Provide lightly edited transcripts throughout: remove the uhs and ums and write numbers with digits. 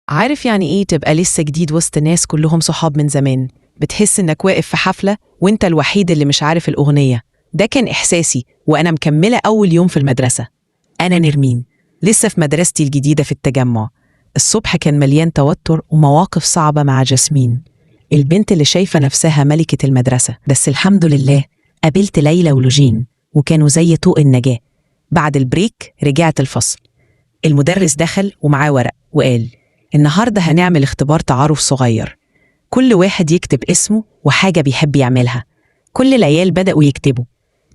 عارف يعني إيه تبقى لسه جديد وسط ناس كلهم صحاب من زمان؟ بتحس إنك واقف في حفلة وإنت الوحيد اللي مش عارف الأغنية. ده كان إحساسي وأنا مكملة أول يوم في المدرسة. أنا نرمين، لسه في مدرستي الجديدة في التجمع. الصبح كان مليان توتر ومواقف صعبة مع جاسمين، البنت اللي شايفة نفسها ملكة المدرسة. بس الحمد لله قابلت ليلى ولوجين وكانوا زي طوق النجاة. بعد البريك رجعت الفصل، المدرس دخل ومعاه ورق وقال: النهاردة هنعمل اختبار تعارف صغير، كل واحد يكتب اسمه وحاجة بيحب يعملها. كل العيال بدأوا يكتبوا.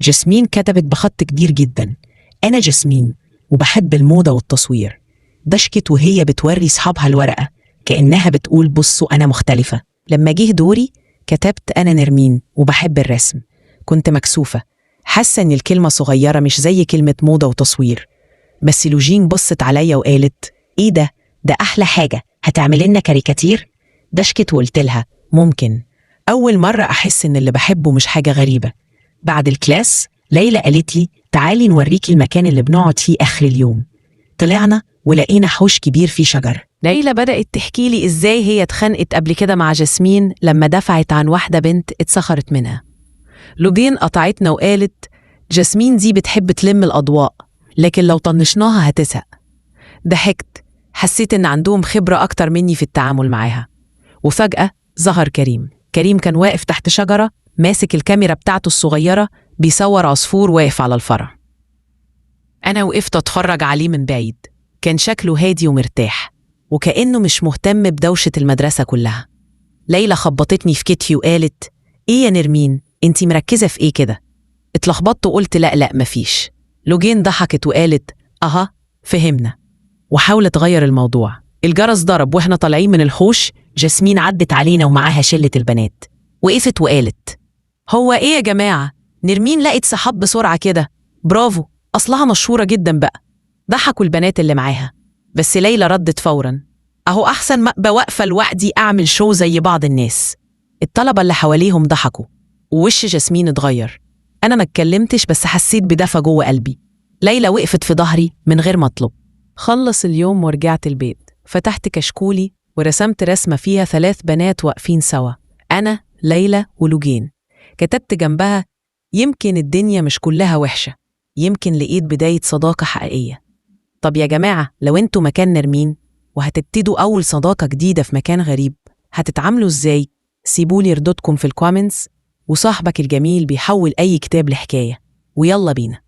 جاسمين كتبت بخط كبير جدا: أنا جاسمين وبحب الموضة والتصوير. ضحكت وهي بتوري صحابها الورقة كأنها بتقول: بصوا أنا مختلفة. لما جه دوري كتبت: أنا نرمين وبحب الرسم. كنت مكسوفة، حاسة إن الكلمة صغيرة مش زي كلمة موضة وتصوير. بس لوجين بصت عليا وقالت: إيه ده؟ ده أحلى حاجة، هتعمل لنا كاريكاتير؟ ضحكت وقلت لها: ممكن. أول مرة أحس إن اللي بحبه مش حاجة غريبة. بعد الكلاس ليلى قالت لي: تعالي نوريكي المكان اللي بنقعد فيه آخر اليوم. طلعنا ولقينا حوش كبير فيه شجر. ليلى بدأت تحكي لي إزاي هي اتخانقت قبل كده مع جاسمين لما دفعت عن واحدة بنت اتسخرت منها. لوجين قطعتنا وقالت: جاسمين دي بتحب تلم الأضواء، لكن لو طنشناها هتزهق. ضحكت، حسيت إن عندهم خبرة أكتر مني في التعامل معاها. وفجأة ظهر كريم كان واقف تحت شجرة ماسك الكاميرا بتاعته الصغيرة بيصور عصفور واقف على الفرع. أنا وقفت أتفرج عليه من بعيد، كان شكله هادي ومرتاح وكأنه مش مهتم بدوشة المدرسة كلها. ليلى خبطتني في كتفي وقالت: إيه يا نرمين، أنتي مركزة في إيه كده؟ اتلخبطت وقلت: لا مفيش. لوجين ضحكت وقالت: أها فهمنا، وحاولت تغير الموضوع. الجرس ضرب واحنا طالعين من الحوش، جاسمين عدت علينا ومعاها شلة البنات. وقفت وقالت: هو ايه يا جماعة، نرمين لقت صحاب بسرعة كده، برافو، أصلها مشهورة جدا بقى. ضحكوا البنات اللي معاها، بس ليلى ردت فورا: أهو أحسن ما أبقى واقفة لوحدي أعمل شو زي بعض الناس. الطلبة اللي حواليهم ضحكوا ووش جاسمين اتغير. أنا ما اتكلمتش بس حسيت بدفى جوه قلبي. ليلى وقفت في ظهري من غير ما أطلب. خلص اليوم ورجعت البيت، فتحت كشكولي ورسمت رسمة فيها 3 بنات واقفين سوا، أنا ليلى ولوجين. كتبت جنبها: يمكن الدنيا مش كلها وحشة، يمكن لقيت بداية صداقة حقيقية. طب يا جماعة، لو انتوا مكان نرمين وهتبتدوا أول صداقة جديدة في مكان غريب، هتتعاملوا ازاي؟ سيبولي ردودكم في الكومنتس. وصاحبك الجميل بيحول أي كتاب لحكاية، ويلا بينا.